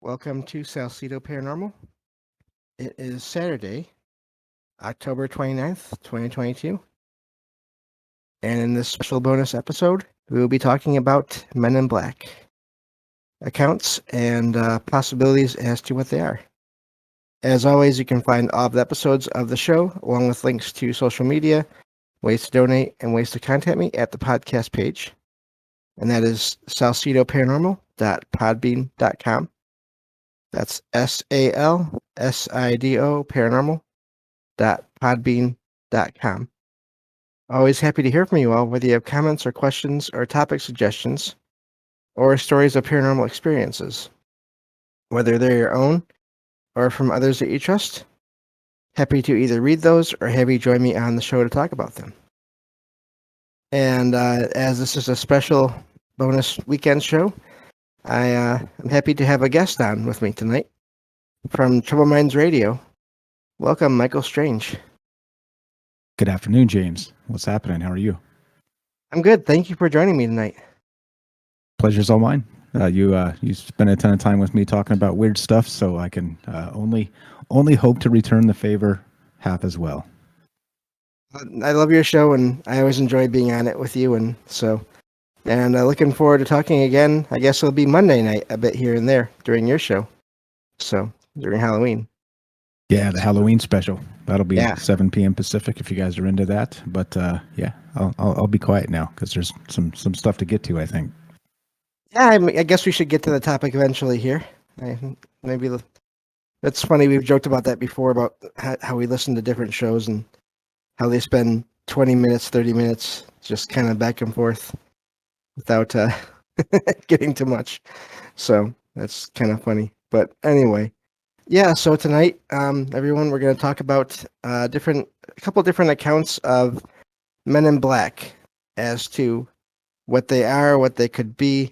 Welcome to Salcedo Paranormal. It is Saturday, October 29th, 2022. And in this special bonus episode, we will be talking about Men in Black accounts and possibilities as to what they are. As always, you can find all of the episodes of the show, along with links to social media, ways to donate, and ways to contact me at the podcast page. And that is salcidoparanormal.podbean.com. That's SALSIDO paranormal.podbean.com. Always happy to hear from you all, whether you have comments or questions or topic suggestions or stories of paranormal experiences, whether they're your own or from others that you trust. Happy to either read those or have you join me on the show to talk about them. And as this is a special bonus weekend show, I'm happy to have a guest on with me tonight from Trouble Minds Radio. Welcome, Michael Strange. Good afternoon, James. What's happening? How are you? I'm good. Thank you for joining me tonight. Pleasure's all mine. You spent a ton of time with me talking about weird stuff, so I can only hope to return the favor half as well. I love your show, and I always enjoy being on it with you, and looking forward to talking again. I guess it'll be Monday night a bit here and there during your show, so during Halloween. Yeah, the Halloween special. That'll be 7 p.m. Pacific if you guys are into that. But I'll be quiet now because there's some stuff to get to, I think. Yeah, I guess we should get to the topic eventually here. That's funny. We've joked about that before about how we listen to different shows and how they spend 20 minutes, 30 minutes just kind of back and forth without getting too much. So that's kind of funny. But anyway, yeah. So tonight, everyone, we're going to talk about a couple different accounts of Men in Black as to what they are, what they could be.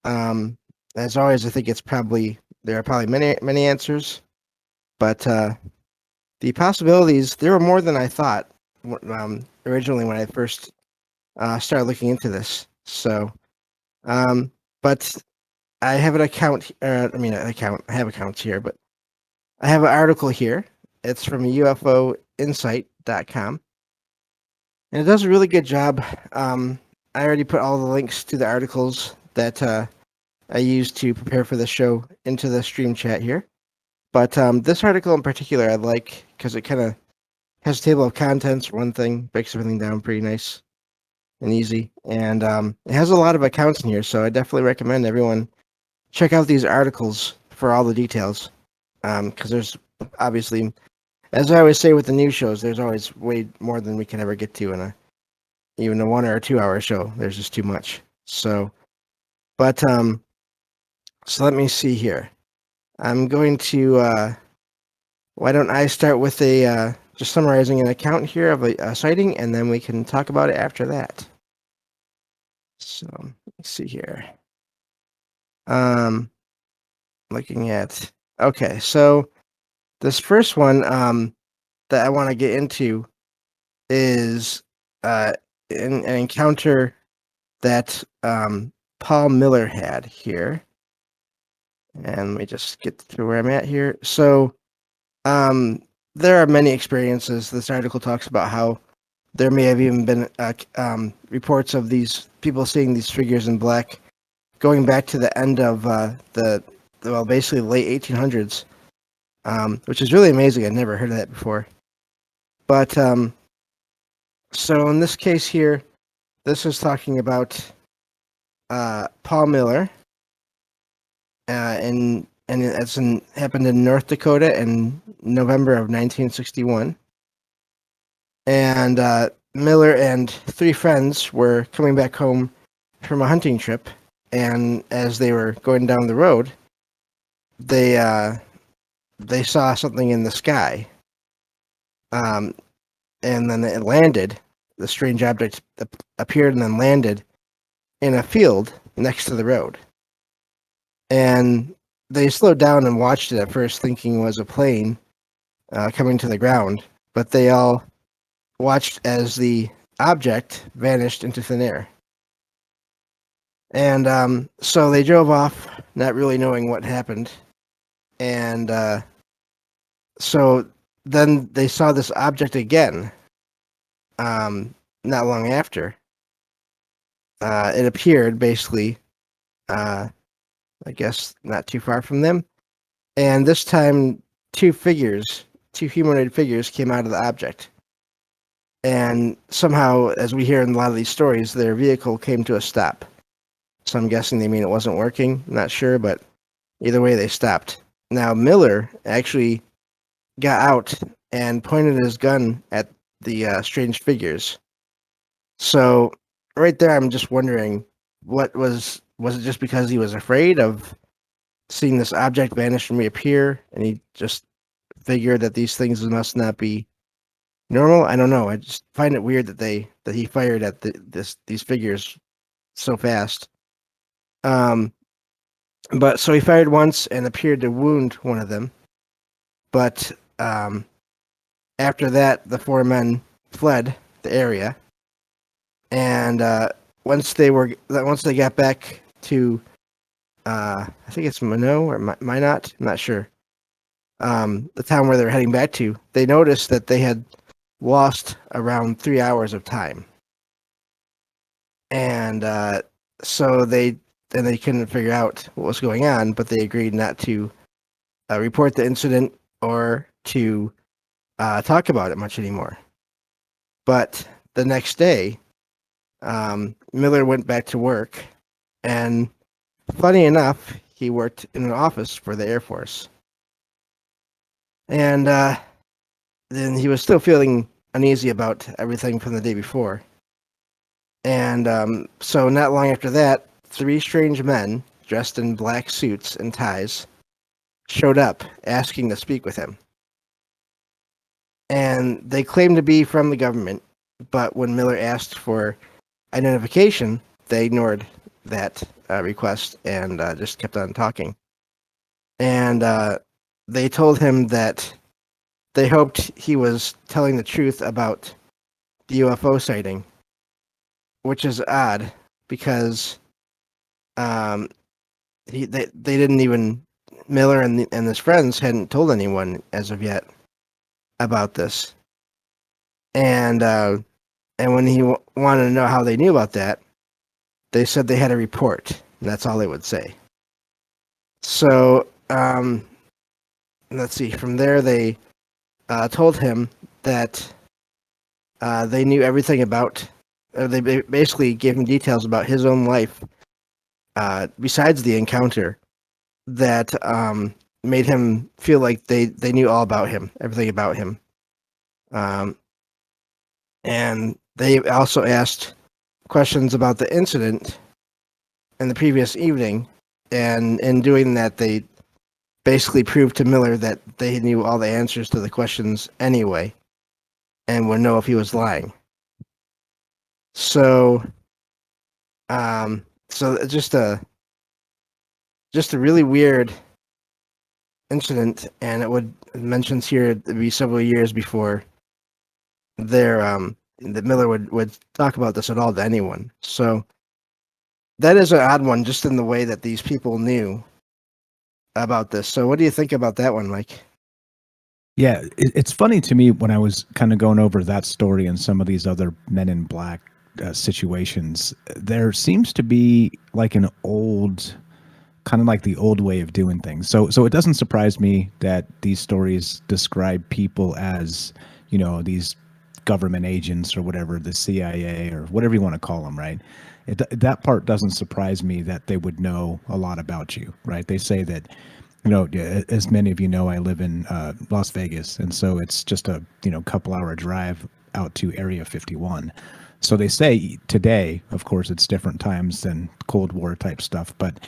As always, I think there are probably many answers, but the possibilities, there were more than I thought originally when I first started looking into this. So, but I have an account. I have accounts here, but I have an article here. It's from UFOinsight.com, and it does a really good job. I already put all the links to the articles that I used to prepare for the show into the stream chat here. But this article in particular I like because it kind of has a table of contents for one thing, breaks everything down pretty nice and easy. And it has a lot of accounts in here, so I definitely recommend everyone check out these articles for all the details. Because there's obviously, as I always say with the news shows, there's always way more than we can ever get to in even a 1 or 2 hour show. There's just too much. So let me see here. I'm going to, why don't I start with just summarizing an account here of a sighting, and then we can talk about it after that. So let's see here. Looking at, okay, so this first one that I want to get into is an encounter that Paul Miller had here. And let me just get to where I'm at here. So there are many experiences. This article talks about how there may have even been reports of these people seeing these figures in black going back to the end of basically the late 1800s, which is really amazing. I'd never heard of that before. But so in this case here, this is talking about Paul Miller. And it's happened in North Dakota in November of 1961. And Miller and 3 friends were coming back home from a hunting trip, and as they were going down the road, they saw something in the sky. And then it landed. The strange object appeared and then landed in a field next to the road. And they slowed down and watched it at first, thinking it was a plane coming to the ground. But they all watched as the object vanished into thin air. And so they drove off, not really knowing what happened. And so then they saw this object again, not long after. It appeared basically, uh, I guess, not too far from them. And this time, two figures, two humanoid figures, came out of the object. And somehow, as we hear in a lot of these stories, their vehicle came to a stop. So I'm guessing they mean it wasn't working. I'm not sure, but either way, they stopped. Now, Miller actually got out and pointed his gun at the strange figures. So right there, I'm just wondering, what was it just because he was afraid of seeing this object vanish and reappear, and he just figured that these things must not be normal? I don't know. I just find it weird that he fired at these figures so fast. But so he fired once and appeared to wound one of them. But after that, the four men fled the area, and once they got back to I think it's Minot or Minot, I'm not sure, the town where they were heading back to, they noticed that they had lost around 3 hours of time, and so they couldn't figure out what was going on, but they agreed not to report the incident or to talk about it much anymore. But the next day, Miller went back to work, and funny enough, he worked in an office for the Air Force. And then he was still feeling uneasy about everything from the day before. And so not long after that, three strange men dressed in black suits and ties showed up asking to speak with him. And they claimed to be from the government, but when Miller asked for identification, they ignored that request and just kept on talking. And they told him that they hoped he was telling the truth about the UFO sighting, which is odd because they didn't even, Miller and his friends hadn't told anyone as of yet about this. And when he wanted to know how they knew about that, they said they had a report. And that's all they would say. So let's see. From there, they told him that they knew everything about. They basically gave him details about his own life, besides the encounter, that made him feel like they knew all about him, everything about him. And they also asked questions about the incident in the previous evening, and in doing that, they basically proved to Miller that they knew all the answers to the questions anyway, and would know if he was lying. So, so it's just a really weird incident, and it mentions here it'd be several years before that Miller would talk about this at all to anyone. So that is an odd one, just in the way that these people knew about this. So what do you think about that one, Mike? Yeah, it's funny to me when I was kind of going over that story and some of these other Men in Black situations. There seems to be like an old, kind of like the old way of doing things. So it doesn't surprise me that these stories describe people as, these government agents or whatever, the CIA or whatever you want to call them, right? That part doesn't surprise me, that they would know a lot about you, right? They say that, as many of you know, I live in Las Vegas, and so it's just a couple hour drive out to Area 51. So they say today, of course, it's different times than Cold War type stuff, but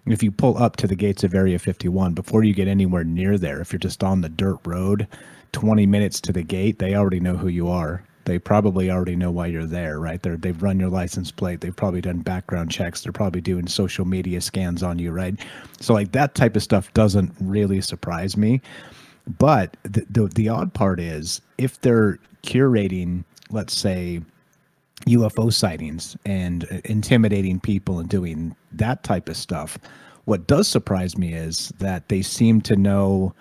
if you pull up to the gates of Area 51, before you get anywhere near there, if you're just on the dirt road, 20 minutes to the gate, they already know who you are. They probably already know why you're there, right? They've run your license plate. They've probably done background checks. They're probably doing social media scans on you, right? So like that type of stuff doesn't really surprise me. But the odd part is, if they're curating, let's say, UFO sightings and intimidating people and doing that type of stuff, What does surprise me is that they seem to know,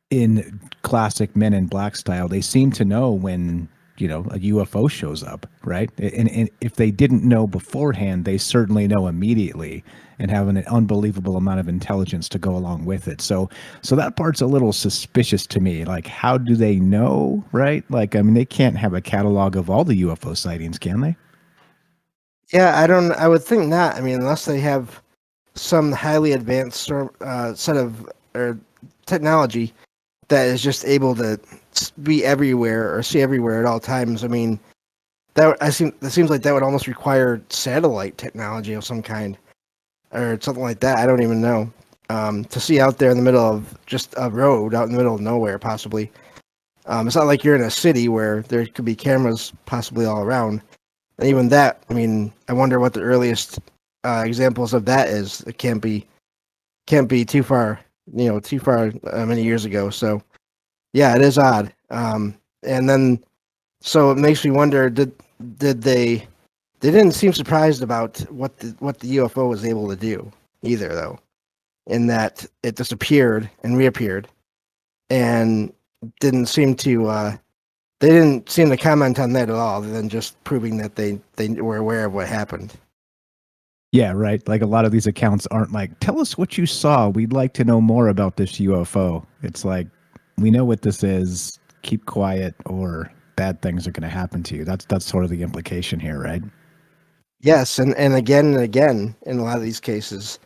in classic Men in Black style, they seem to know when, a UFO shows up, right? And if they didn't know beforehand, they certainly know immediately and have an unbelievable amount of intelligence to go along with it. So that part's a little suspicious to me. Like, how do they know, right? Like, I mean, they can't have a catalog of all the UFO sightings, can they? Yeah, I don't. I would think not. I mean, unless they have some highly advanced set of or technology that is just able to be everywhere or see everywhere at all times. I mean, that seems like that would almost require satellite technology of some kind or something like that. I don't even know. To see out there in the middle of just a road out in the middle of nowhere, possibly. It's not like you're in a city where there could be cameras possibly all around. And even that, I mean, I wonder what the earliest examples of that is. It can't be too far, too far many years ago. So yeah, it is odd. And then so it makes me wonder: did they didn't seem surprised about what the UFO was able to do either, though, in that it disappeared and reappeared, and didn't seem to they didn't seem to comment on that at all, other than just proving that they were aware of what happened. Yeah, right. Like, a lot of these accounts aren't like, tell us what you saw. We'd like to know more about this UFO. It's like, we know what this is. Keep quiet, or bad things are going to happen to you. That's sort of the implication here, right? Yes, and again in a lot of these cases.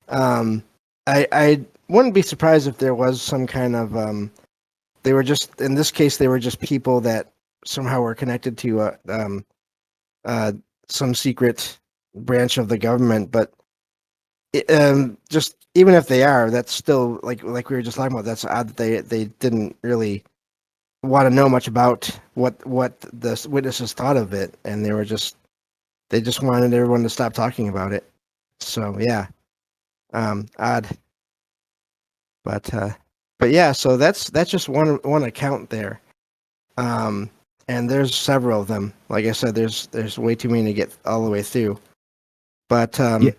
Um, I wouldn't be surprised if there was some kind of they were just in this case they were just people that somehow were connected to uh, some secret branch of the government, but just even if they are, that's still like we were just talking about. That's odd that they didn't really want to know much about what the witnesses thought of it, and they just wanted everyone to stop talking about it. So yeah, odd, but yeah. So that's just one account there. Um, and there's several of them. Like I said, there's way too many to get all the way through. But Yeah.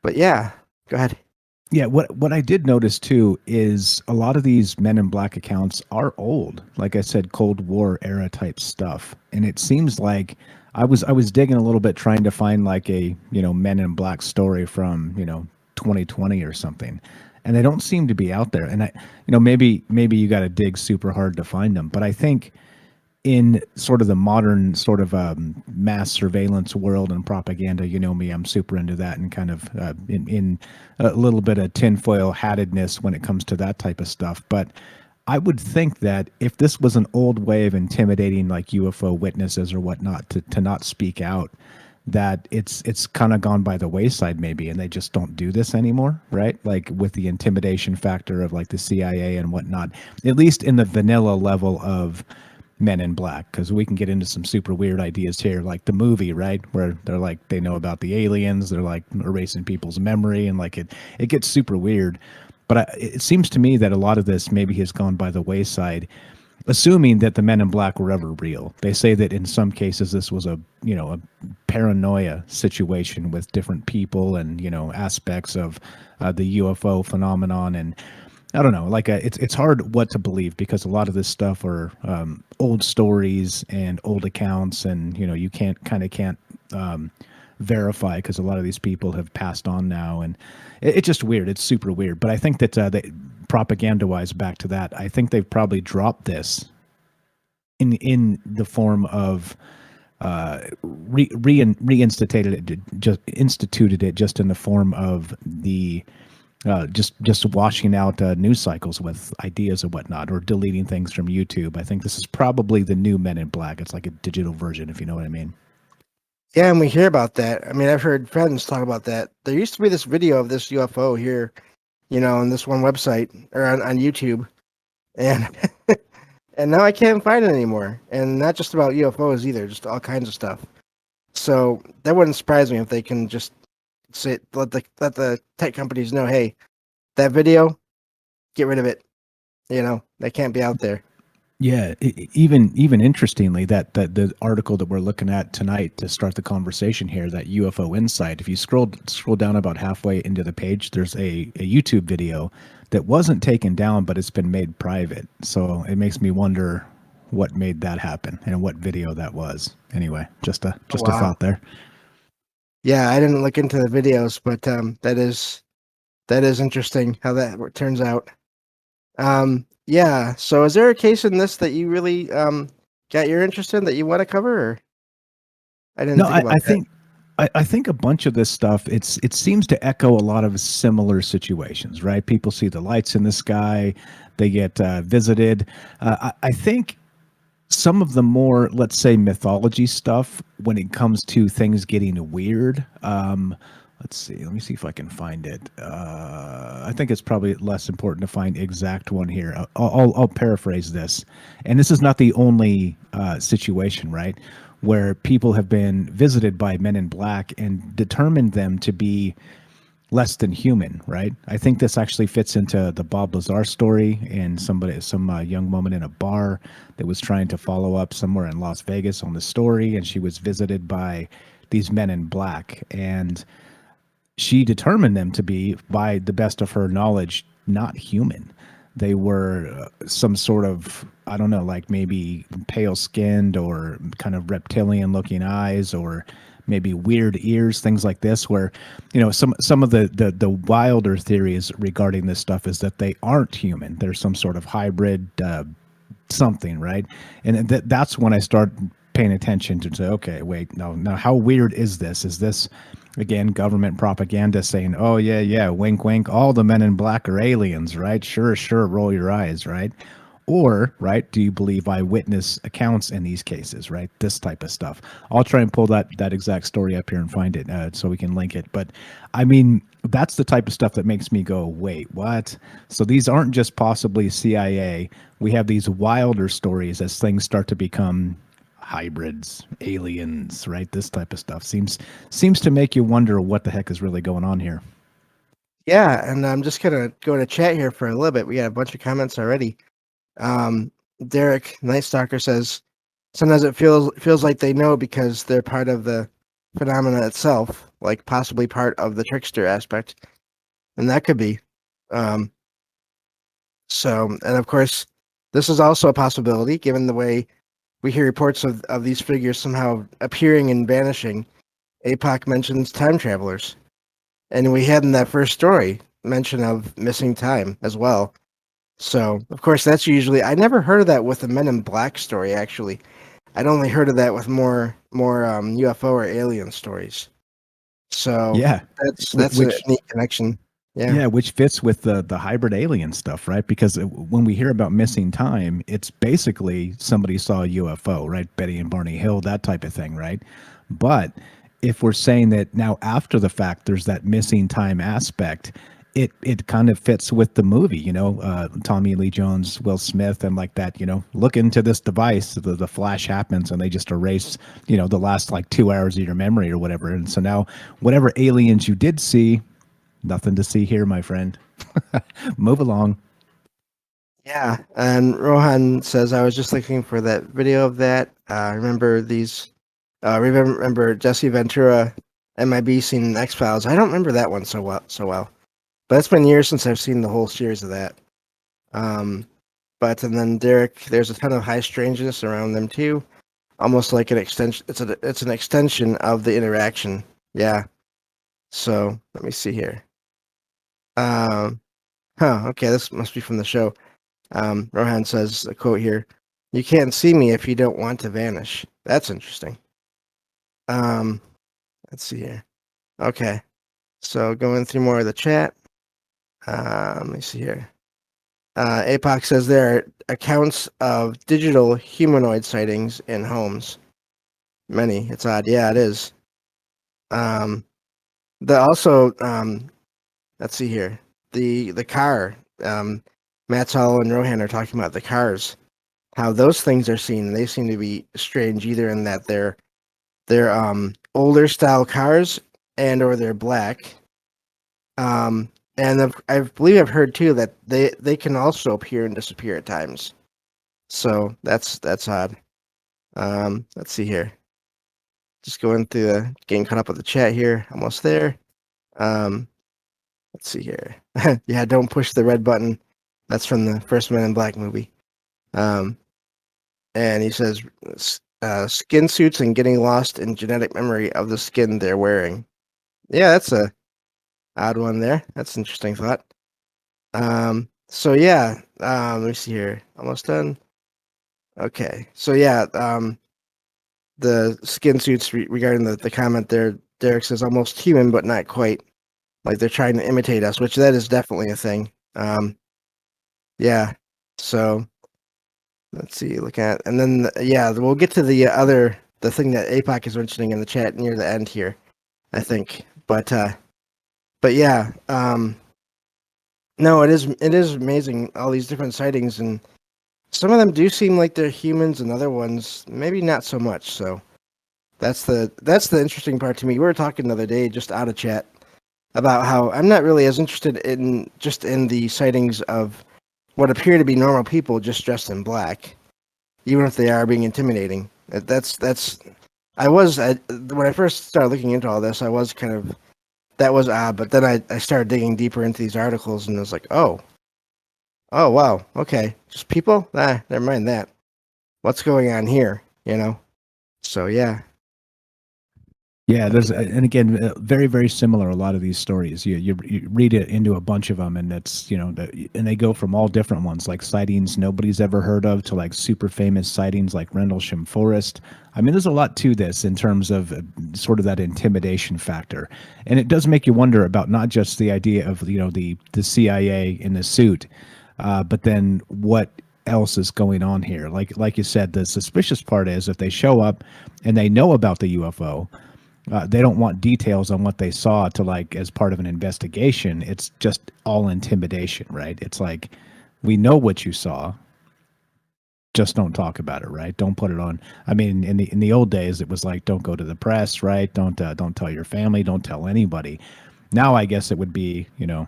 but yeah, go ahead. Yeah, what I did notice too is a lot of these Men in Black accounts are old. Like I said, Cold War era type stuff. And it seems like I was digging a little bit trying to find like a, Men in Black story from, 2020 or something. And they don't seem to be out there. And maybe you got to dig super hard to find them, but I think in sort of the modern sort of mass surveillance world and propaganda, me, I'm super into that, and kind of in a little bit of tinfoil hattedness when it comes to that type of stuff. But I would think that if this was an old way of intimidating like UFO witnesses or whatnot to not speak out, that it's kind of gone by the wayside maybe, and they just don't do this anymore, right? Like, with the intimidation factor of like the CIA and whatnot, at least in the vanilla level of Men in Black, because we can get into some super weird ideas here, like the movie, right, where they're like they know about the aliens, they're like erasing people's memory, and like it gets super weird. But it seems to me that a lot of this maybe has gone by the wayside, assuming that the Men in Black were ever real. They say that in some cases this was a paranoia situation with different people and aspects of the UFO phenomenon. And I don't know. Like, it's hard what to believe, because a lot of this stuff are old stories and old accounts, and you can't verify, because a lot of these people have passed on now, and it's just weird. It's super weird. But I think that propaganda wise, back to that, I think they've probably dropped this in the form of reinstated it, just instituted it, just in the form of the just washing out news cycles with ideas and whatnot, or deleting things from YouTube. I think this is probably the new Men in Black. It's like a digital version, if you know what I mean. Yeah, and we hear about that. I mean, I've heard friends talk about that. There used to be this video of this UFO here, on this one website or on YouTube, and and now I can't find it anymore. And not just about UFOs either, just all kinds of stuff. So that wouldn't surprise me if they can just say let the tech companies know, hey, that video, get rid of it. They can't be out there. Yeah, even interestingly, that the article that we're looking at tonight to start the conversation here, that UFO Insight. If you scroll down about halfway into the page, there's a YouTube video that wasn't taken down, but it's been made private. So it makes me wonder what made that happen and what video that was. Anyway, Oh, just a wow. thought there. Yeah, I didn't look into the videos, but that is interesting how that turns out. Yeah. So, is there a case in this that you really got your interest in that you want to cover? Or I didn't No, think about that. I think a bunch of this stuff it seems to echo a lot of similar situations, right? People see the lights in the sky, they get visited. I think some of the more, let's say, mythology stuff when it comes to things getting weird. Let's see. Let me see if I can find it. I think it's probably less important to find exact one here. I'll paraphrase this, and this is not the only situation, right, where people have been visited by men in black and determined them to be less than human, right? I think this actually fits into the Bob Lazar story and some young woman in a bar that was trying to follow up somewhere in Las Vegas on the story, and she was visited by these men in black, and she determined them to be, by the best of her knowledge, not human. They were some sort of, I don't know, like maybe pale skinned or kind of reptilian looking eyes, or maybe weird ears, things like this, where, some of the wilder theories regarding this stuff is that they aren't human. They're some sort of hybrid something, right? And that's when I start paying attention to say, okay, wait, no, now how weird is this? Is this again government propaganda saying, oh yeah, yeah, wink, wink, all the men in black are aliens, right? Sure, sure, roll your eyes, right? Or, right, do you believe eyewitness accounts in these cases, right? This type of stuff. I'll try and pull that exact story up here and find it so we can link it. But I mean, that's the type of stuff that makes me go, wait, what? So these aren't just possibly CIA. We have these wilder stories as things start to become hybrids, aliens, right? This type of stuff seems to make you wonder what the heck is really going on here. Yeah, and I'm just gonna go to chat here for a little bit. We got a bunch of comments already. Um, Derek Night Stalker says sometimes it feels like they know because they're part of the phenomena itself, like possibly part of the trickster aspect, and that could be. Um, and of course, this is also a possibility given the way we hear reports of these figures somehow appearing and vanishing. APOC mentions time travelers, and we had in that first story mention of missing time as well. So, of course, that's usually I never heard of that with the Men in Black story. Actually, I'd only heard of that with more UFO or alien stories. So Yeah, that's a which neat connection. Yeah. yeah, which fits with the hybrid alien stuff, right? Because when we hear about missing time, it's basically somebody saw a UFO, right? Betty and Barney Hill, that type of thing, right? But if we're saying that now after the fact, there's that missing time aspect, it kind of fits with the movie, Tommy Lee Jones, Will Smith, and like that, look into this device, the flash happens, and they just erase, the last like 2 hours of your memory or whatever. And so now, whatever aliens you did see, nothing to see here, my friend. Move along. Yeah, and Rohan says I was just looking for that video of that. Remember these? Remember Jesse Ventura, MIB scene X Files. I don't remember that one so well. But it's been years since I've seen the whole series of that. Um, and then Derek, there's a ton of high strangeness around them too, almost like an extension. It's an extension of the interaction. Yeah. So let me see here. Um, Okay, this must be from the show. Rohan says a quote here: "You can't see me if you don't want to vanish." That's interesting. Um, let's see here. Okay, so going through more of the chat. Let me see here. APOC says there are accounts of digital humanoid sightings in homes. Many. It's odd. Yeah, it is. Um, the also let's see here. The car. Matt Hall and Rohan are talking about the cars. How those things are seen. They seem to be strange either in that they're older style cars and or they're black. And I believe I've heard too that they can also appear and disappear at times. So that's odd. Let's see here. Just going through getting caught up with the chat here. Almost there. Um, let's see here. Yeah, don't push the red button. That's from the first Men in Black movie. Um, and he says skin suits and getting lost in genetic memory of the skin they're wearing. Yeah, that's a odd one there. That's an interesting thought. So yeah, let me see here. Almost done. Okay. So yeah, the skin suits regarding the comment there, Derek says almost human, but not quite. Like they're trying to imitate us, which that is definitely a thing. Yeah. So let's see, look at, and then yeah, we'll get to the thing that APOC is mentioning in the chat near the end here, I think. But yeah, no, it is amazing all these different sightings, and some of them do seem like they're humans, and other ones maybe not so much. So that's the interesting part to me. We were talking the other day, just out of chat, about how I'm not really as interested in just in the sightings of what appear to be normal people just dressed in black, even if they are being intimidating. That's when I first started looking into all this, I was kind of that was odd, but then I started digging deeper into these articles and it was like, oh wow, okay, just people? Never mind that. What's going on here? So yeah. Yeah, there's and again, very very similar. A lot of these stories, you read it into a bunch of them, and it's and they go from all different ones, like sightings nobody's ever heard of, to like super famous sightings like Rendlesham Forest. I mean, there's a lot to this in terms of sort of that intimidation factor, and it does make you wonder about not just the idea of the CIA in the suit, but then what else is going on here. Like you said, the suspicious part is if they show up and they know about the UFO. They don't want details on what they saw to like as part of an investigation. It's just all intimidation, right? It's like, we know what you saw, just don't talk about it, right? Don't put it on. I mean, in the old days, it was like, don't go to the press, right? Don't tell your family, don't tell anybody. Now, I guess it would be, go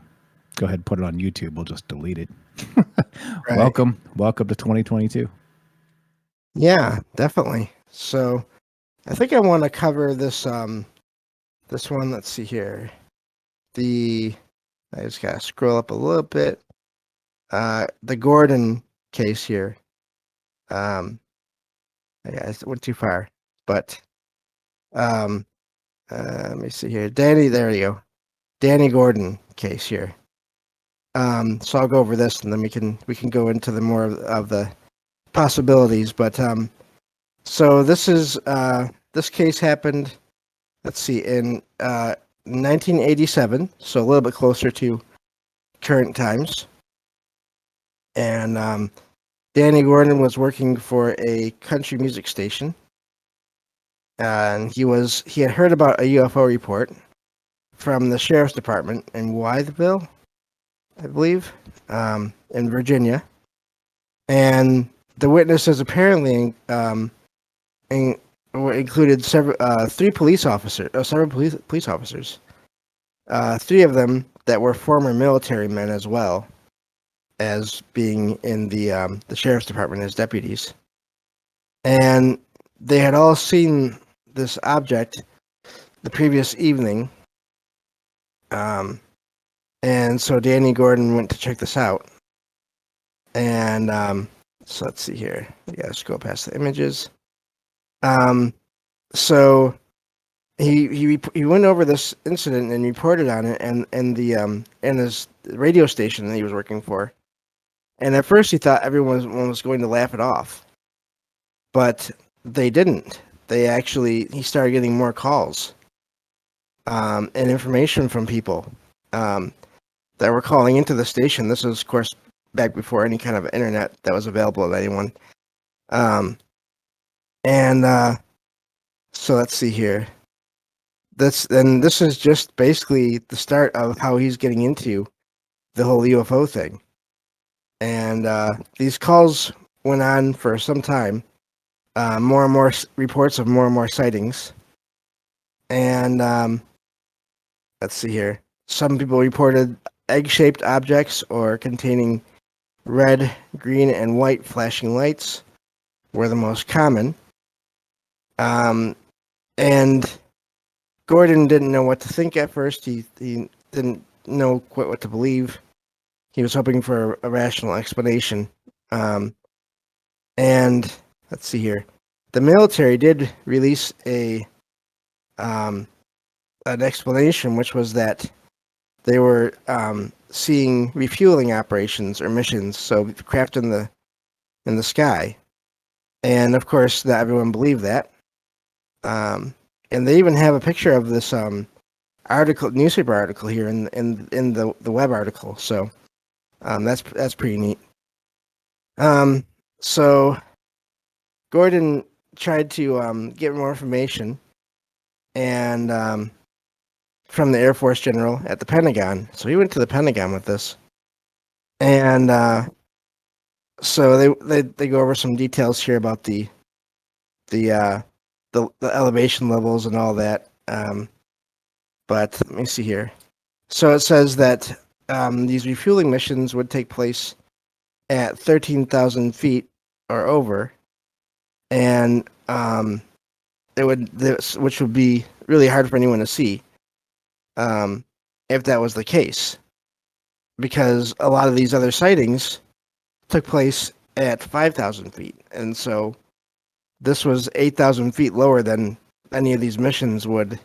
ahead and put it on YouTube. We'll just delete it. Right. Welcome to 2022. Yeah, definitely. So I think I want to cover this one. Let's see here. I just gotta scroll up a little bit. The Gordon case here. Yeah, I went too far, but um, let me see here. There you go. Danny Gordon case here. So I'll go over this, and then we can go into the more of the possibilities. But so this case happened. Let's see, in 1987, so a little bit closer to current times. And Danny Gordon was working for a country music station, and he had heard about a UFO report from the sheriff's department in Wytheville, I believe, in Virginia, and the witnesses apparently included several police officers. Three of them that were former military men as well as being in the sheriff's department as deputies, and they had all seen this object the previous evening. And so Danny Gordon went to check this out, and so let's see here. Yeah, let's go past the images. So he went over this incident and reported on it, and the in his radio station that he was working for. And at first he thought everyone was going to laugh it off, but they didn't. He started getting more calls, and information from people that were calling into the station. This was, of course, back before any kind of internet that was available to anyone. And so let's see here. This is just basically the start of how he's getting into the whole UFO thing. And these calls went on for some time. More and more reports of more and more sightings. And let's see here. Some people reported egg-shaped objects or containing red, green, and white flashing lights were the most common. And Gordon didn't know what to think at first. He didn't know quite what to believe. He was hoping for a rational explanation. And let's see here. The military did release an explanation, which was that they were seeing refueling operations or missions, so craft in the sky. And of course, not everyone believed that. And they even have a picture of this newspaper article here in the web article. So that's pretty neat. So Gordon tried to get more information, and from the Air Force general at the Pentagon. So he went to the Pentagon with this, and so they go over some details here about the elevation levels and all that. But let me see here. So it says that these refueling missions would take place at 13,000 feet or over, and which would be really hard for anyone to see if that was the case, because a lot of these other sightings took place at 5,000 feet, and so this was 8,000 feet lower than any of these missions would.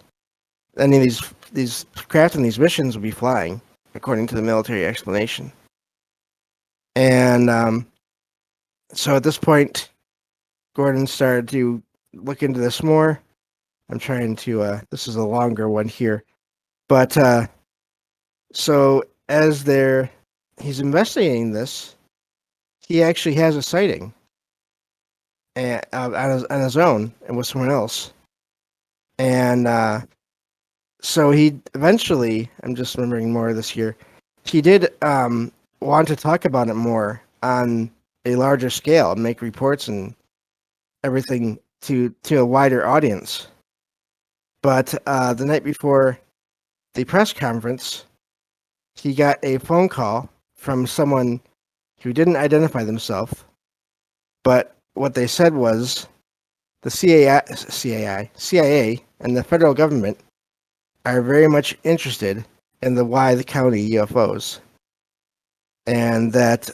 Any of these craft in these missions would be flying, according to the military explanation. And so at this point, Gordon started to look into this more. I'm trying to. This is a longer one here, but so as he's investigating this, he actually has a sighting on his own and with someone else, and so he eventually. I'm just remembering more of this here. He did want to talk about it more on a larger scale and make reports and everything to a wider audience. But the night before the press conference, he got a phone call from someone who didn't identify themselves, but what they said was the CIA and the federal government are very much interested in the Wythe County UFOs, and that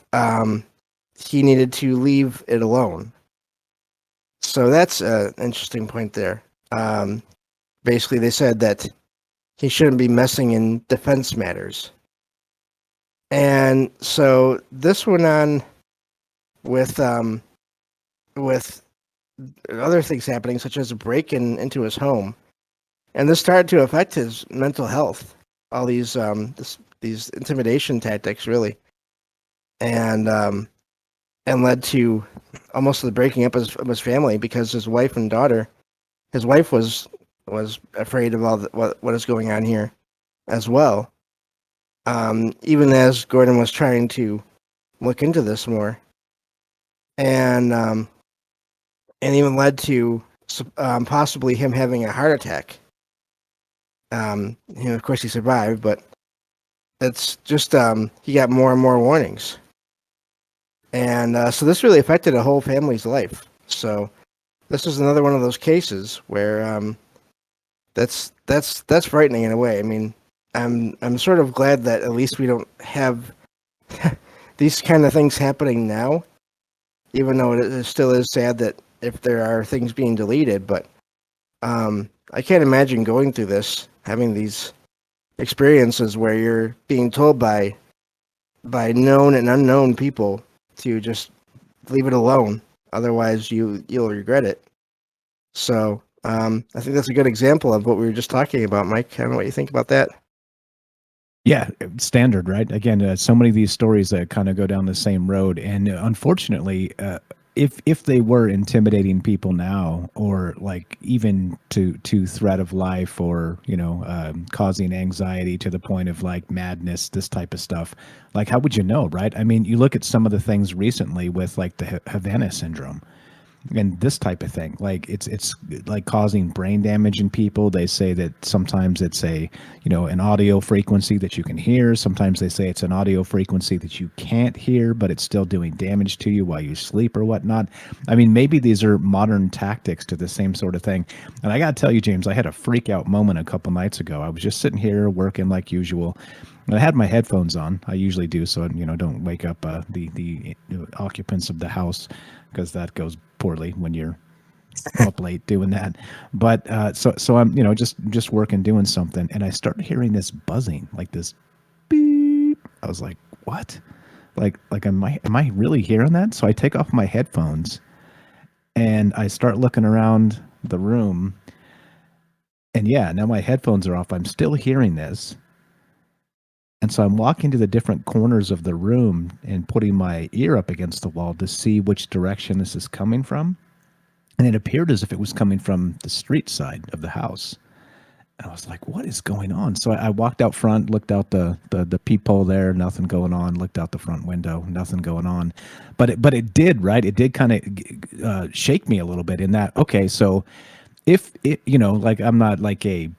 he needed to leave it alone. So that's an interesting point there. Basically, they said that he shouldn't be messing in defense matters. And so this went on with other things happening, such as a break-in into his home. And this started to affect his mental health. All these intimidation tactics, really, and led to almost the breaking up of his family, because his wife and daughter. His wife was afraid of all what is going on here, as well. Even as Gordon was trying to look into this more, and even led to possibly him having a heart attack. Of course, he survived, but it's just he got more and more warnings, and so this really affected a whole family's life. So this is another one of those cases where that's frightening in a way. I mean, I'm sort of glad that at least we don't have these kind of things happening now, even though it still is sad that if there are things being deleted, but I can't imagine going through this, having these experiences where you're being told by known and unknown people to just leave it alone. Otherwise, you'll regret it. So I think that's a good example of what we were just talking about, Mike. I don't know what you think about that. Yeah, standard, right? Again, so many of these stories that kind of go down the same road, and unfortunately, if they were intimidating people now, or like even to threat of life, or causing anxiety to the point of like madness, this type of stuff, like how would you know, right? I mean, you look at some of the things recently with like the Havana syndrome. and this type of thing. Like it's like causing brain damage in people. They say that sometimes it's a an audio frequency that you can hear. Sometimes they say it's an audio frequency that you can't hear, but it's still doing damage to you while you sleep or whatnot. I mean, maybe these are modern tactics to the same sort of thing. And I got to tell you, James, I had a freak out moment a couple nights ago. I was just sitting here working like usual. And I had my headphones on. I usually do, so don't wake up the occupants of the house, because that goes poorly when you're up late doing that. But so I'm just working doing something, and I start hearing this buzzing, like this beep. I was like, what? Like am I really hearing that? So I take off my headphones and I start looking around the room, and yeah, now my headphones are off. I'm still hearing this. And so I'm walking to the different corners of the room and putting my ear up against the wall to see which direction this is coming from. And it appeared as if it was coming from the street side of the house. And I was like, what is going on? So I walked out front, looked out the peephole there, nothing going on. Looked out the front window, nothing going on. But it did, right? It did kind of shake me a little bit in that, okay, so if it, like I'm not like a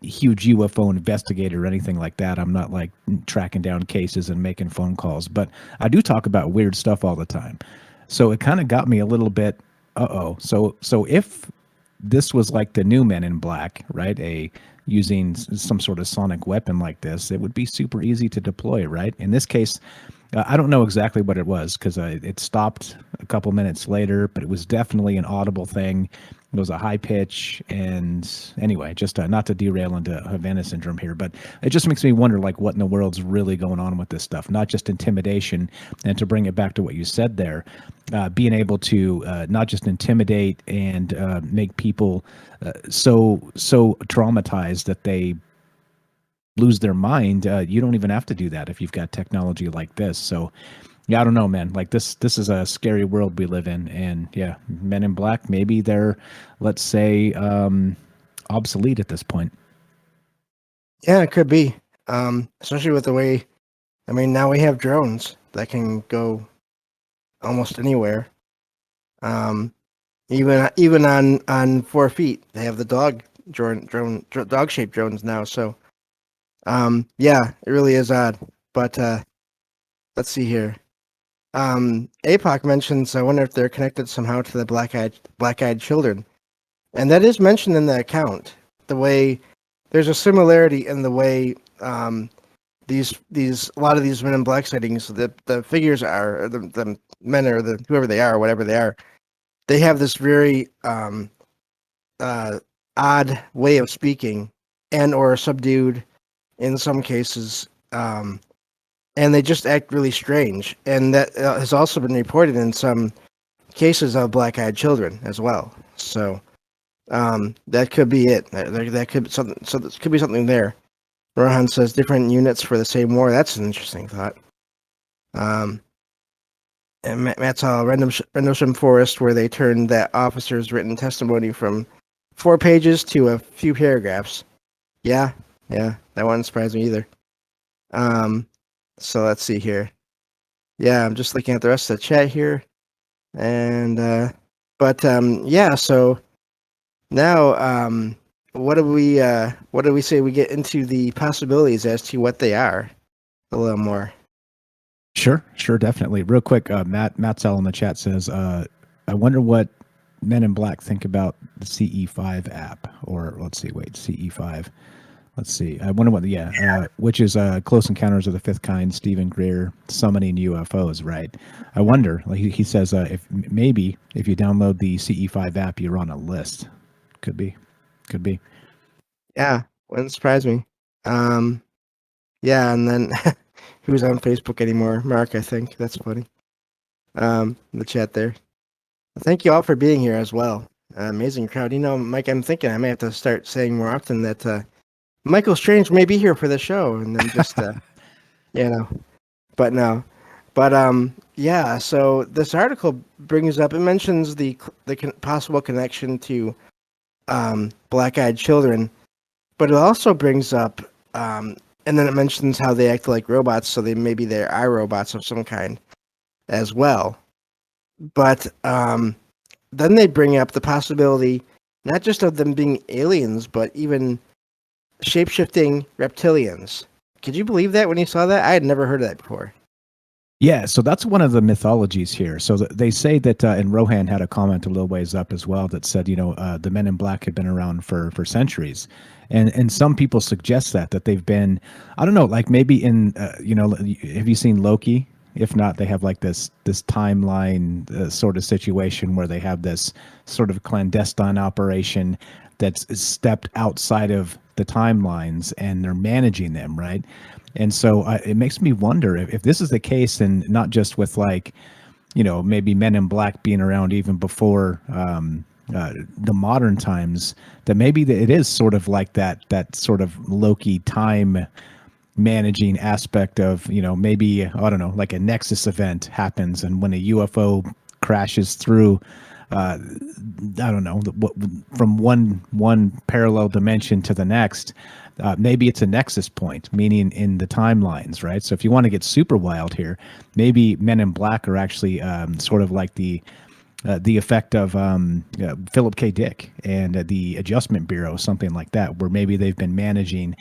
huge UFO investigator or anything like that. I'm not like tracking down cases and making phone calls, but I do talk about weird stuff all the time. So it kind of got me a little bit, So if this was like the new Men in Black, right? Using some sort of sonic weapon like this, it would be super easy to deploy, right? In this case, I don't know exactly what it was, because it stopped a couple minutes later, but it was definitely an audible thing. It was a high pitch, and anyway, just not to derail into Havana syndrome here, but it just makes me wonder, like, what in the world's really going on with this stuff? Not just intimidation, and to bring it back to what you said there, being able to not just intimidate and make people so traumatized that they lose their mind. You don't even have to do that if you've got technology like this. So yeah, I don't know, man. Like this is a scary world we live in, and yeah, Men in Black, maybe they're, let's say, obsolete at this point. Yeah, it could be. Especially with the way, I mean, now we have drones that can go almost anywhere. Even on 4 feet, they have the dog shaped drones now. So, yeah, it really is odd. But let's see here. APOC mentions, I wonder if they're connected somehow to the black-eyed children, and that is mentioned in the account. The way there's a similarity in the way these a lot of these Men in Black sightings, the figures are, or the men, or the whoever they are, whatever they are, they have this very odd way of speaking, and or subdued in some cases. And they just act really strange. And that has also been reported in some cases of black-eyed children as well. So that could be it. That could be something. So there could be something there. Rohan says different units for the same war. That's an interesting thought. And Matt saw Rendlesham Forest, where they turned that officer's written testimony from 4 pages to a few paragraphs. Yeah, that wouldn't surprise me either. So let's see here. Yeah, I'm just looking at the rest of the chat here, and yeah. So now, what do we say we get into the possibilities as to what they are a little more? Sure, definitely. Real quick, Matt Sell in the chat says, I wonder what Men in Black think about the CE5 app, or CE5. Let's see. I wonder what, which is Close Encounters of the Fifth Kind, Stephen Greer summoning UFOs, right? I wonder, like he says, if maybe if you download the CE5 app, you're on a list. Could be. Yeah, wouldn't surprise me. Yeah, and then who's on Facebook anymore? Mark, I think. That's funny. The chat there. Thank you all for being here as well. Amazing crowd. Mike, I'm thinking I may have to start saying more often that Michael Strange may be here for the show, and then just but no. But yeah. So this article it mentions the possible connection to black-eyed children, but it also brings up and then it mentions how they act like robots, so maybe they're robots of some kind as well. But then they bring up the possibility not just of them being aliens, but even shape-shifting reptilians. Could you believe that when you saw that? I had never heard of that before. Yeah, so that's one of the mythologies here. So they say that, and Rohan had a comment a little ways up as well that said, the Men in Black have been around for centuries, and some people suggest that they've been, I don't know, like maybe in, have you seen Loki? If not, they have like this timeline sort of situation where they have this sort of clandestine operation that's stepped outside of the timelines and they're managing them, right? And so it makes me wonder if this is the case, and not just with like, maybe Men in Black being around even before the modern times, that maybe it is sort of like that sort of Loki time managing aspect of, maybe, I don't know, like a Nexus event happens, and when a UFO crashes through, I don't know, from one parallel dimension to the next, maybe it's a nexus point, meaning in the timelines, right? So if you want to get super wild here, maybe Men in Black are actually sort of like the effect of Philip K. Dick and the Adjustment Bureau, something like that, where maybe they've been managing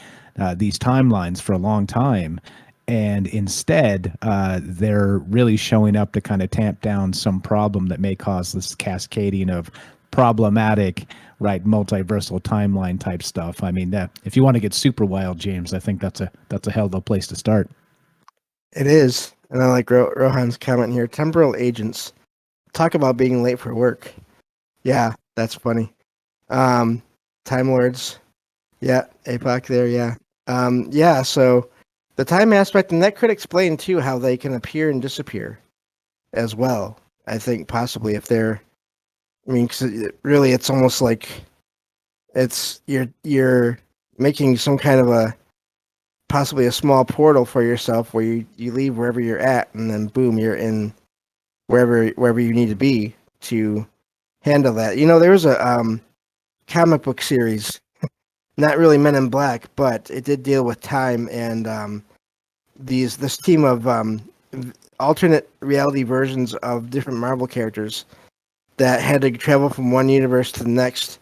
these timelines for a long time. And instead, they're really showing up to kind of tamp down some problem that may cause this cascading of problematic, right, multiversal timeline type stuff. I mean, if you want to get super wild, James, I think that's a hell of a place to start. It is. And I like Rohan's comment here. Temporal agents. Talk about being late for work. Yeah, that's funny. Time Lords. Yeah, APOC there, yeah. Yeah, so the time aspect, and that could explain too how they can appear and disappear as well. I think possibly if they're, I mean, cause really it's almost like you're making some kind of a, possibly a small portal for yourself where you leave wherever you're at and then boom, you're in wherever you need to be to handle that. There was a comic book series, not really Men in Black, but it did deal with time and this team of alternate reality versions of different Marvel characters that had to travel from one universe to the next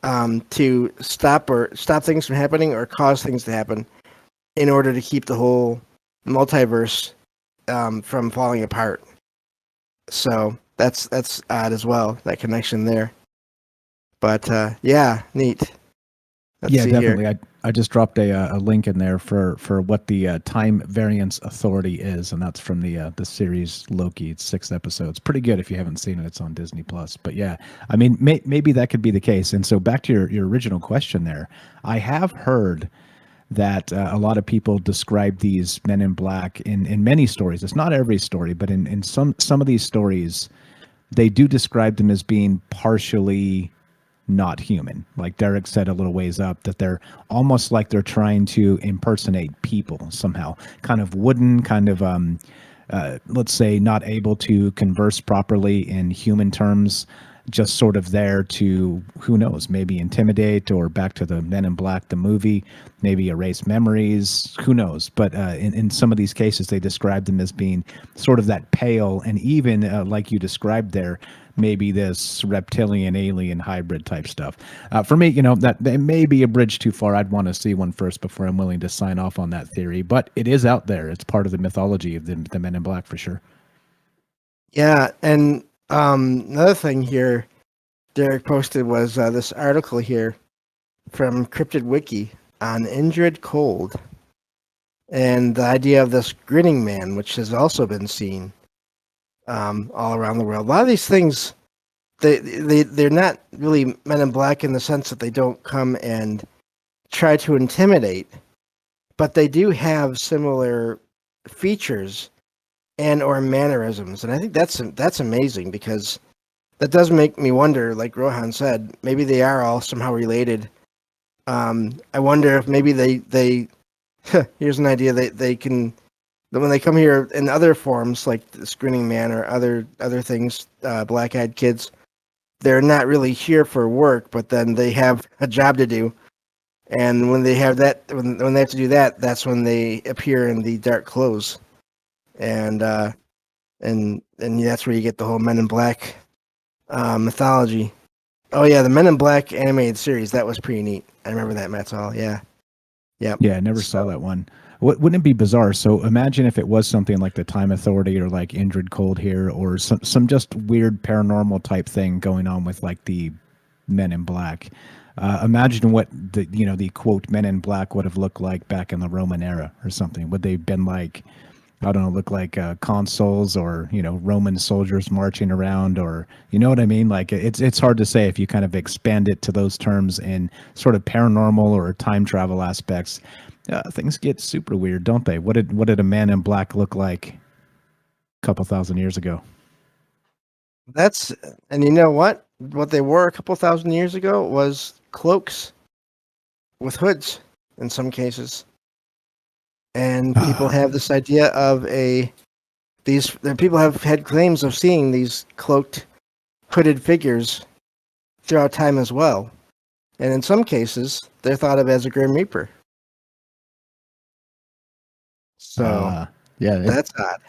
to stop things from happening or cause things to happen in order to keep the whole multiverse from falling apart. So that's odd as well, that connection there. But yeah, neat. Let's Yeah, see definitely. here. I just dropped a link in there for what the Time Variance Authority is, and that's from the series Loki. It's 6 episodes. Pretty good if you haven't seen it. It's on Disney Plus. But yeah, I mean, maybe that could be the case. And so back to your original question there, I have heard that a lot of people describe these Men in Black in many stories. It's not every story, but in some of these stories, they do describe them as being partially not human. Like Derek said a little ways up, that they're almost like they're trying to impersonate people somehow, kind of wooden, kind of let's say not able to converse properly in human terms, just sort of there to, who knows, maybe intimidate, or back to the Men in Black, the movie, maybe erase memories, who knows. But in some of these cases, they describe them as being sort of that pale, and even like you described there, maybe this reptilian alien hybrid type stuff. For me, that may be a bridge too far. I'd want to see one first before I'm willing to sign off on that theory. But it is out there. It's part of the mythology of the Men in Black for sure. Yeah, and another thing here Derek posted was this article here from Cryptid Wiki on Indrid Cold and the idea of this grinning man, which has also been seen all around the world. A lot of these things, they're not really Men in Black in the sense that they don't come and try to intimidate, but they do have similar features and or mannerisms, and I think that's amazing because that does make me wonder. Like Rohan said, maybe they are all somehow related. I wonder if maybe they here's an idea, they can, when they come here in other forms like the Grinning Man or other things, black-eyed kids, they're not really here for work, but then they have a job to do. And when they have that, when they have to do that, that's when they appear in the dark clothes, and that's where you get the whole Men in Black mythology. Oh yeah, the Men in Black animated series. That was pretty neat. I remember that, Matt's all. Yeah. Yep. Yeah, I never saw So that one. Wouldn't it be bizarre? So imagine if it was something like the Time Authority or like Indrid Cold here or some just weird paranormal type thing going on with like the Men in Black. Imagine what the quote Men in Black would have looked like back in the Roman era or something. Would they have been like, I don't know, look like consuls or Roman soldiers marching around, or you know what I mean? Like it's hard to say if you kind of expand it to those terms in sort of paranormal or time travel aspects. Things get super weird, don't they? What did a Man in Black look like a couple thousand years ago? that's and you know what? What they wore a couple thousand years ago was cloaks with hoods in some cases. And people Ah, have this idea of people have had claims of seeing these cloaked, hooded figures throughout time as well. And in some cases, they're thought of as a Grim Reaper. So yeah. that's odd.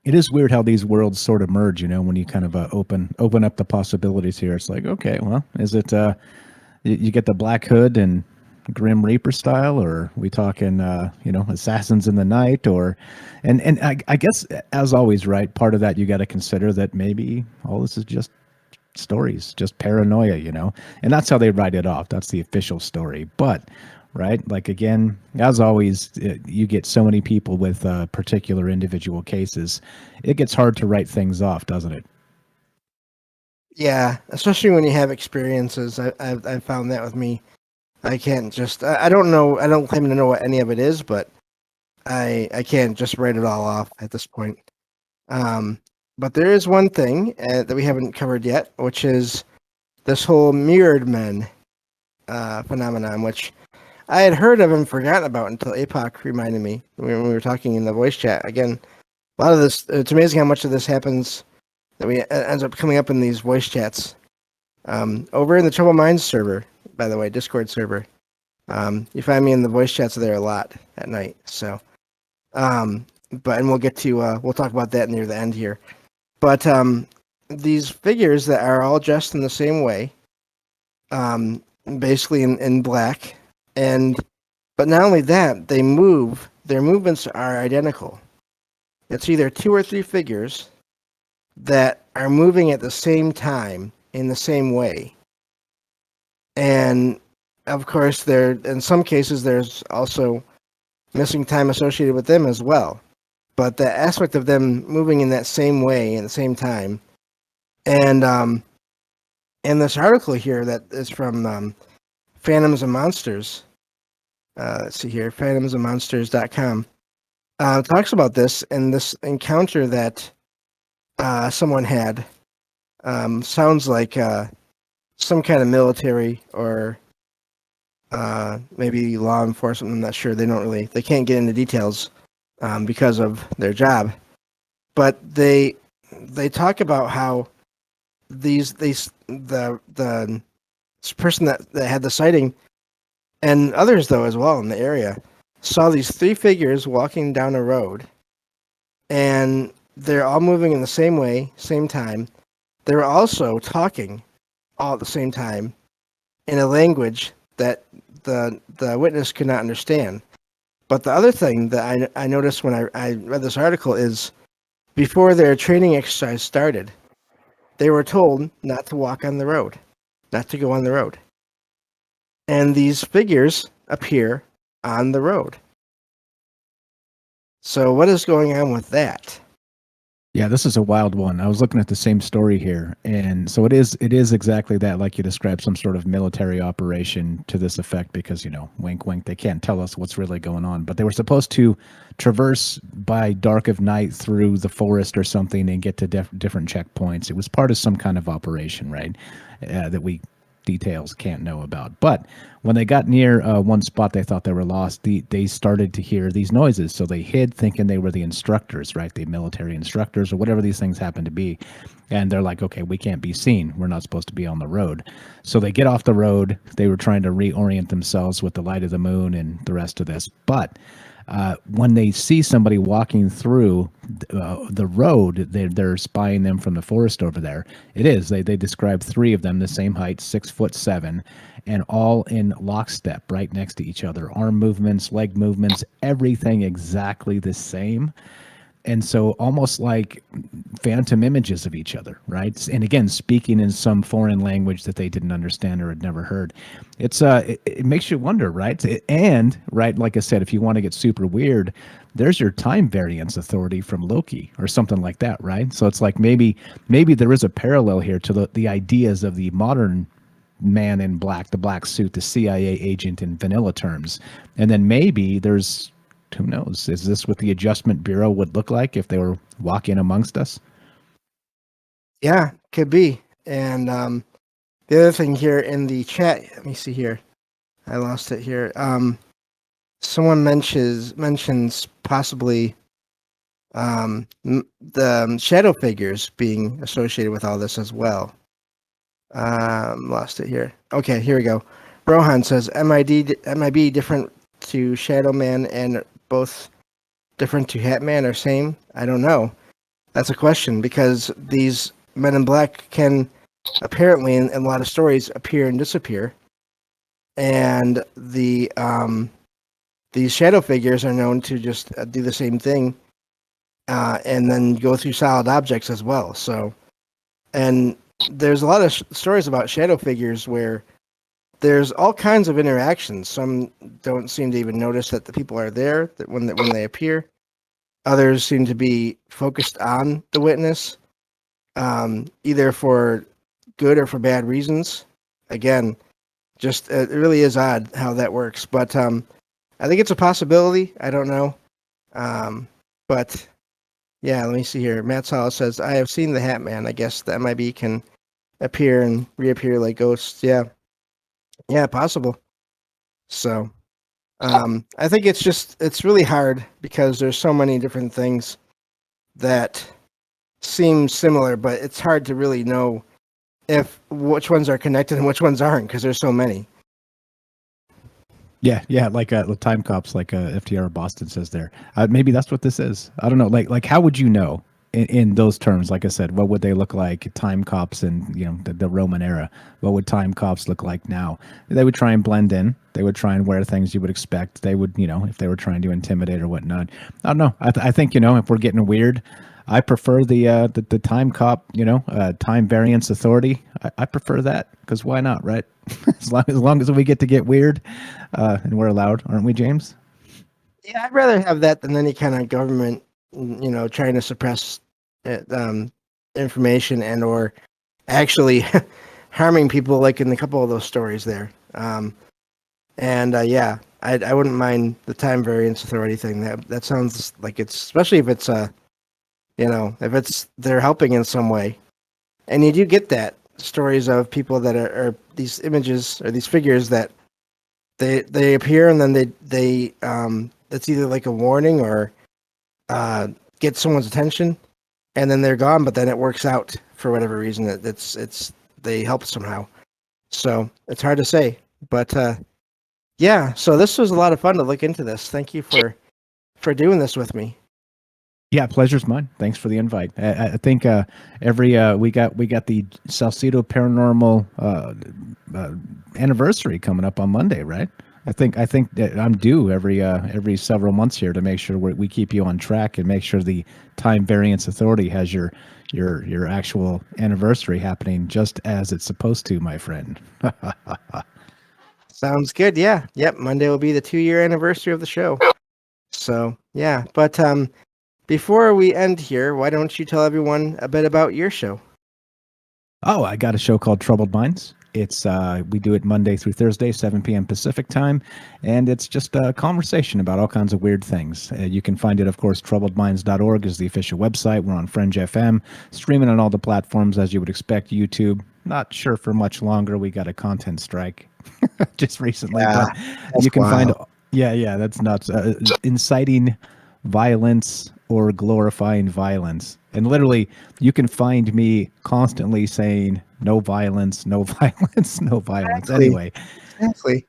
It is weird how these worlds sort of merge. When you kind of open up the possibilities here. It's like, okay, well, is it you get the Black Hood and Grim Reaper style, or are we talking Assassins in the Night, or and I guess as always, right? Part of that you got to consider that maybe all this is just stories, just paranoia, and that's how they write it off. That's the official story, but. Right, like again, as always, you get so many people with particular individual cases. It gets hard to write things off, doesn't it? Yeah, especially when you have experiences. I've found that with me. I can't just. I don't know. I don't claim to know what any of it is, but I can't just write it all off at this point. Um, but there is one thing that we haven't covered yet, which is this whole mirrored men phenomenon, which I had heard of and forgotten about until APOC reminded me when we were talking in the voice chat. Again, a lot of this, it's amazing how much of this happens that we ends up coming up in these voice chats. Over in the Trouble Minds server, by the way, Discord server, you find me in the voice chats there a lot at night. So, and we'll talk about that near the end here. But these figures that are all dressed in the same way, basically in black, but not only that, they move. Their movements are identical. It's either two or three figures that are moving at the same time in the same way. And of course, in some cases there's also missing time associated with them as well. But the aspect of them moving in that same way at the same time, and in this article here that is from Phantoms and Monsters. Let's see here, phantomsandmonsters.com. Talks about this and this encounter that someone had. Sounds like some kind of military or maybe law enforcement. I'm not sure. They can't get into details because of their job. But they talk about how the person that had the sighting and others though as well in the area saw these three figures walking down a road, and they're all moving in the same way, same time. They were also talking all at the same time in a language that the witness could not understand. But the other thing that I noticed when I read this article is before their training exercise started, they were told not to walk on the road, not to go on the road. And these figures appear on the road. So what is going on with that? Yeah, this is a wild one. I was looking at the same story here, and so it is exactly that, like you described, some sort of military operation to this effect. Because wink, wink, they can't tell us what's really going on, but they were supposed to traverse by dark of night through the forest or something and get to different checkpoints. It was part of some kind of operation, right? That we details can't know about. But when they got near one spot they thought they were lost, they started to hear these noises. So they hid thinking they were the instructors, right? The military instructors or whatever these things happen to be. And they're like, okay, we can't be seen. We're not supposed to be on the road. So they get off the road. They were trying to reorient themselves with the light of the moon and the rest of this. But When they see somebody walking through the road, they're spying them from the forest over there. It is. They describe three of them, the same height, 6'7", and all in lockstep, right next to each other. Arm movements, leg movements, everything exactly the same. And so almost like phantom images of each other, right? And again, speaking in some foreign language that they didn't understand or had never heard. It makes you wonder, right? And right, like I said, if you want to get super weird, there's your time variance authority from Loki or something like that, right? So it's like maybe there is a parallel here to the ideas of the modern man in black, the black suit, the CIA agent in vanilla terms. And then maybe there's, who knows, is this what the Adjustment Bureau would look like if they were walking amongst us? Yeah, could be. And the other thing here in the chat, let me see here. I lost it here. Someone mentions possibly the shadow figures being associated with all this as well. Lost it here. Okay, here we go. Rohan says MIB different to Shadow Man and both different to Hat Man or same? I don't know. That's a question because these Men in Black can apparently in a lot of stories appear and disappear, and these shadow figures are known to just do the same thing, and then go through solid objects as well. So, and there's a lot of stories about shadow figures where there's all kinds of interactions. Some don't seem to even notice that the people are there that when they appear. Others seem to be focused on the witness, either for good or for bad reasons. Again, just it really is odd how that works. But I think it's a possibility. I don't know. But yeah, let me see here. Matt Salas says, I have seen the Hat Man. I guess the MIB can appear and reappear like ghosts. Yeah. Yeah, possible. So I think it's really hard because there's so many different things that seem similar, but it's hard to really know if which ones are connected and which ones aren't because there's so many. Yeah, like the time cops, like FTR Boston says there. Maybe that's what this is. I don't know. Like how would you know in those terms? Like I said, what would they look like? Time cops in the Roman era. What would time cops look like now? They would try and blend in. They would try and wear things you would expect. They would, if they were trying to intimidate or whatnot. I don't know. I think if we're getting weird, I prefer the time cop, time variance authority. I prefer that because why not, right? as long as we get to get weird, and we're allowed, aren't we, James? Yeah, I'd rather have that than any kind of government, trying to suppress information and or actually harming people, like in a couple of those stories there. Yeah, I wouldn't mind the time variance authority thing. That sounds like it's, especially if it's if it's they're helping in some way, and you do get that stories of people that are these images or these figures that they appear and then they it's either like a warning or get someone's attention, and then they're gone, but then it works out for whatever reason that it's they help somehow. So it's hard to say, but yeah. So this was a lot of fun to look into this. Thank you for doing this with me. Yeah, pleasure's mine. Thanks for the invite. I think every we got the Salcedo Paranormal anniversary coming up on Monday, right? I think that I'm due every several months here to make sure we keep you on track and make sure the Time Variance Authority has your actual anniversary happening just as it's supposed to, my friend. Sounds good. Yeah. Yep. Monday will be the 2-year anniversary of the show. So yeah, but before we end here, why don't you tell everyone a bit about your show? Oh, I got a show called Troubled Minds. It's we do it Monday through Thursday, 7 p.m. Pacific time, and it's just a conversation about all kinds of weird things. You can find it, of course, troubledminds.org is the official website. We're on Fringe FM, streaming on all the platforms as you would expect. YouTube, not sure for much longer. We got a content strike just recently, Yeah, but you can wild. find, yeah, that's nuts. Inciting violence or glorifying violence. And literally, you can find me constantly saying, no violence, no violence, no violence. Exactly. Anyway, Exactly.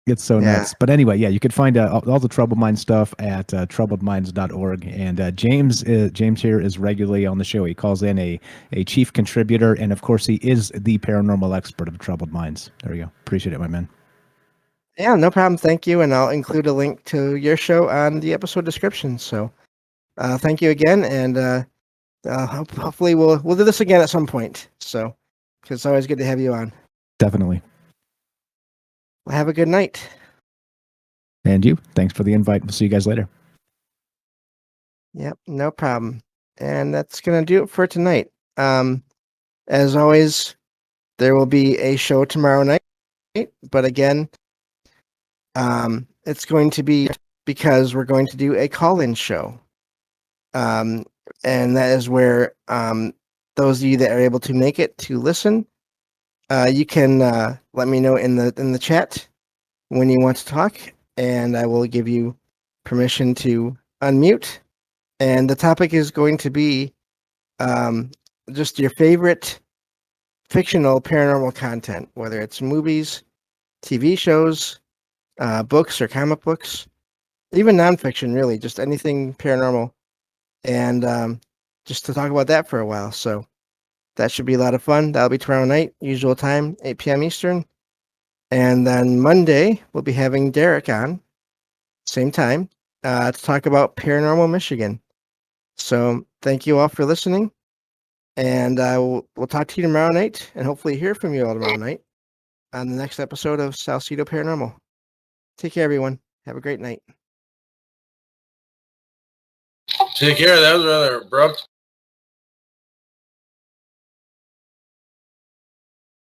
It's so Yeah. nuts. But anyway, yeah, you could find all the Troubled Mind stuff at troubledminds.org. And James here is regularly on the show. He calls in a chief contributor. And of course, he is the paranormal expert of Troubled Minds. There you go. Appreciate it, my man. Yeah, no problem. Thank you. And I'll include a link to your show on the episode description. So thank you again. And hopefully we'll do this again at some point. So, because it's always good to have you on. Definitely. Well, have a good night. And you. Thanks for the invite. We'll see you guys later. Yep, no problem. And that's going to do it for tonight. As always, there will be a show tomorrow night. But again, it's going to be because we're going to do a call-in show. And that is where those of you that are able to make it to listen, you can let me know in the chat when you want to talk, and I will give you permission to unmute. And the topic is going to be just your favorite fictional paranormal content, whether it's movies, TV shows, books or comic books, even nonfiction, really, just anything paranormal. And just to talk about that for a while. So that should be a lot of fun. That'll be tomorrow night, usual time, 8 p.m. Eastern. And then Monday, we'll be having Derek on, same time, to talk about Paranormal Michigan. So thank you all for listening. And we'll talk to you tomorrow night, and hopefully hear from you all tomorrow night on the next episode of Salcedo Paranormal. Take care, everyone. Have a great night. Take care. That was rather abrupt.